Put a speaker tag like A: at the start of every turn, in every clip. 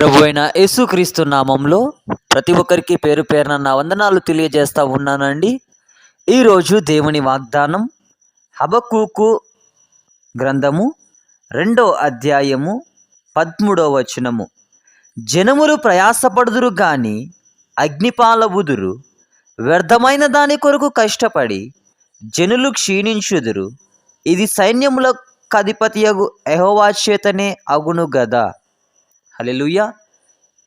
A: ప్రభు అయిన యేసుక్రీస్తు నామంలో ప్రతి ఒక్కరికి పేరు పేరున నా వందనాలు తెలియజేస్తా ఉన్నానండి. ఈరోజు దేవుని వాగ్దానం హబక్కూకు గ్రంథము 2వ అధ్యాయము 13వ వచనము. జనములు ప్రయాసపడుదురు గాని అగ్నిపాలవుదురు, వ్యర్థమైన దాని కొరకు కష్టపడి జనులు క్షీణించుదురు. ఇది సైన్యములకు అధిపతియగు యెహోవా చేతనే అగును గదా. హల్లెలూయా.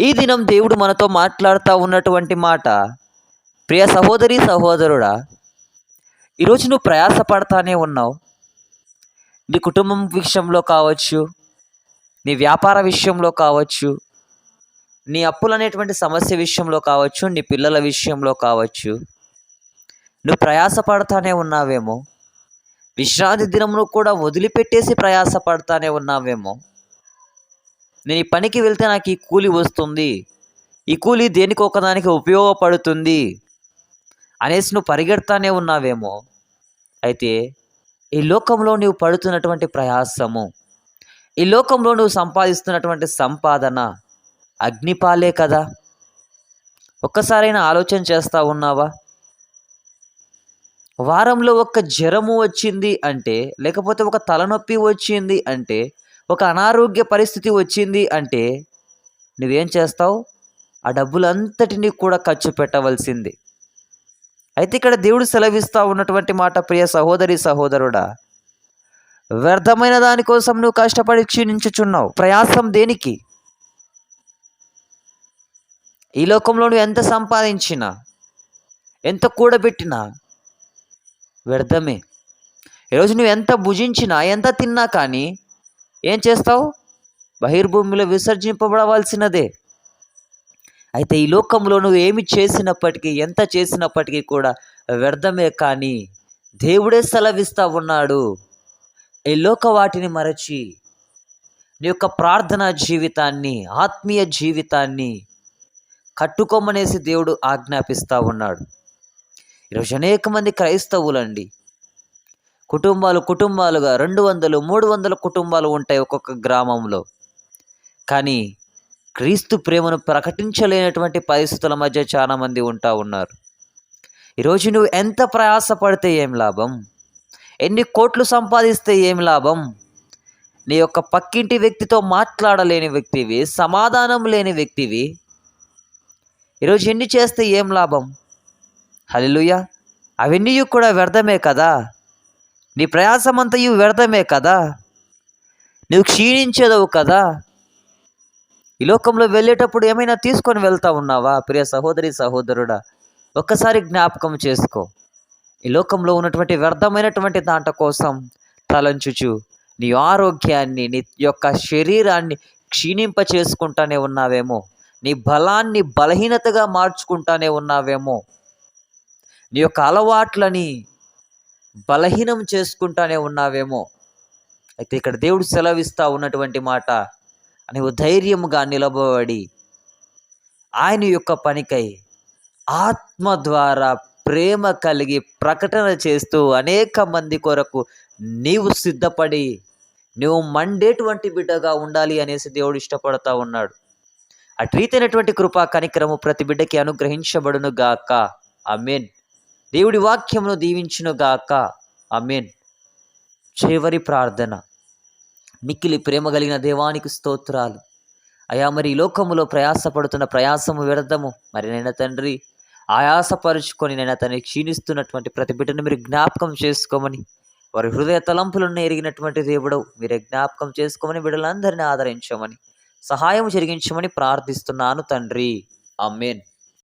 A: ఈ దినం దేవుడు మనతో మాట్లాడుతూ ఉన్నటువంటి మాట, ప్రియ సహోదరి సహోదరుడా, ఈరోజు నువ్వు ప్రయాసపడతానే ఉన్నావు. నీ కుటుంబం విషయంలో కావచ్చు, నీ వ్యాపార విషయంలో కావచ్చు, నీ అప్పులు అనేటువంటి సమస్య విషయంలో కావచ్చు, నీ పిల్లల విషయంలో కావచ్చు. నువ్వు ప్రయాసపడతానే ఉన్నావేమో. విశ్రాంతి దినమును కూడా వదిలిపెట్టేసి ప్రయాసపడతానే ఉన్నావేమో. నేను ఈ పనికి వెళ్తే నాకు ఈ కూలి వస్తుంది, ఈ కూలి దేనికి ఒకదానికి ఉపయోగపడుతుంది అనేసి నువ్వు పరిగెడతానే ఉన్నావేమో. అయితే ఈ లోకంలో నువ్వు పడుతున్నటువంటి ప్రయాసము, ఈ లోకంలో నువ్వు సంపాదిస్తున్నటువంటి సంపాదన అగ్నిపాలే కదా. ఒక్కసారైనా ఆలోచన చేస్తూ ఉన్నావా? వారంలో ఒక జ్వరము వచ్చింది అంటే, లేకపోతే ఒక తలనొప్పి వచ్చింది అంటే, ఒక అనారోగ్య పరిస్థితి వచ్చింది అంటే నువ్వేం చేస్తావు? ఆ డబ్బులంతటినీ కూడా ఖర్చు పెట్టవలసింది. అయితే ఇక్కడ దేవుడు సెలవిస్తూ ఉన్నటువంటి మాట, ప్రియ సహోదరి సహోదరుడా, వ్యర్థమైన దానికోసం నువ్వు కష్టపడి క్షీణించుచున్నావు. ప్రయాసం దేనికి? ఈ లోకంలో నువ్వు ఎంత సంపాదించినా, ఎంత కూడబెట్టినా వ్యర్థమే. ఈరోజు నువ్వు ఎంత భుజించినా, ఎంత తిన్నా కానీ ఏం చేస్తావు? బహిర్భూమిలో విసర్జింపబడవలసినదే. అయితే ఈ లోకంలో నువ్వు ఏమి చేసినప్పటికీ, ఎంత చేసినప్పటికీ కూడా వ్యర్థమే. కానీ దేవుడే సెలవిస్తూ ఉన్నాడు, ఈ లోక వాటిని మరచి నీ యొక్క ప్రార్థనా జీవితాన్ని, ఆత్మీయ జీవితాన్ని కట్టుకోమనేసి దేవుడు ఆజ్ఞాపిస్తూ ఉన్నాడు. ఈరోజు అనేక మంది క్రైస్తవులండి, కుటుంబాలుగా 200, 300 కుటుంబాలు ఉంటాయి ఒక్కొక్క గ్రామంలో. కానీ క్రీస్తు ప్రేమను ప్రకటించలేనటువంటి పరిస్థితుల మధ్య చాలామంది ఉంటా ఉన్నారు. ఈరోజు నువ్వు ఎంత ప్రయాసపడితే ఏం లాభం? ఎన్ని కోట్లు సంపాదిస్తే ఏం లాభం? నీ యొక్క పక్కింటి వ్యక్తితో మాట్లాడలేని వ్యక్తివి, సమాధానం లేని వ్యక్తివి. ఈరోజు ఎన్ని చేస్తే ఏం లాభం? హల్లెలూయా. అవన్నీ కూడా వ్యర్థమే కదా. నీ ప్రయాసమంతయు వ్యర్థమే కదా. నువ్వు క్షీణించేదవు కదా. ఈ లోకంలో వెళ్ళేటప్పుడు ఏమైనా తీసుకొని వెళ్తా ఉన్నావా? ప్రియ సహోదరి సహోదరుడా, ఒక్కసారి జ్ఞాపకం చేసుకో. ఈ లోకంలో ఉన్నటువంటి వ్యర్థమైనటువంటి దాంట కోసం తలంచుచు నీ ఆరోగ్యాన్ని, నీ యొక్క శరీరాన్ని క్షీణింప చేసుకుంటానే ఉన్నావేమో. నీ బలాన్ని బలహీనతగా మార్చుకుంటానే ఉన్నావేమో. నీ యొక్క అలవాట్లని బలహీనం చేసుకుంటానే ఉన్నావేమో. అయితే ఇక్కడ దేవుడు సెలవిస్తూ ఉన్నటువంటి మాట, నీవు ధైర్యముగా నిలబడి ఆయన యొక్క పనికై ఆత్మ ద్వారా ప్రేమ కలిగి ప్రకటన చేస్తూ అనేక మంది కొరకు నీవు సిద్ధపడి నువ్వు మండేటువంటి బిడ్డగా ఉండాలి అనేసి దేవుడు ఇష్టపడతా ఉన్నాడు. అటు రీతైనటువంటి కృపా కనికరము ప్రతి బిడ్డకి అనుగ్రహించబడును గాక. ఆమేన్. దేవుడి వాక్యమును దీవించును గాక. ఆమేన్. చివరి ప్రార్థన. మిక్కిలి ప్రేమ కలిగిన దేవానికి స్తోత్రాలు అయా. మరి ఈ లోకములో ప్రయాసపడుతున్న ప్రయాసము వ్యర్థము. మరి నైనా తండ్రి, ఆయాసపరుచుకొని నైనా తను క్షీణిస్తున్నటువంటి ప్రతి బిడ్డను మీరు జ్ఞాపకం చేసుకోమని, వారి హృదయ తలంపులను ఎరిగినటువంటి దేవుడవు మీరే జ్ఞాపకం చేసుకోమని, బిడ్డలందరినీ ఆదరించమని, సహాయం జరిగించమని ప్రార్థిస్తున్నాను తండ్రి. ఆమేన్.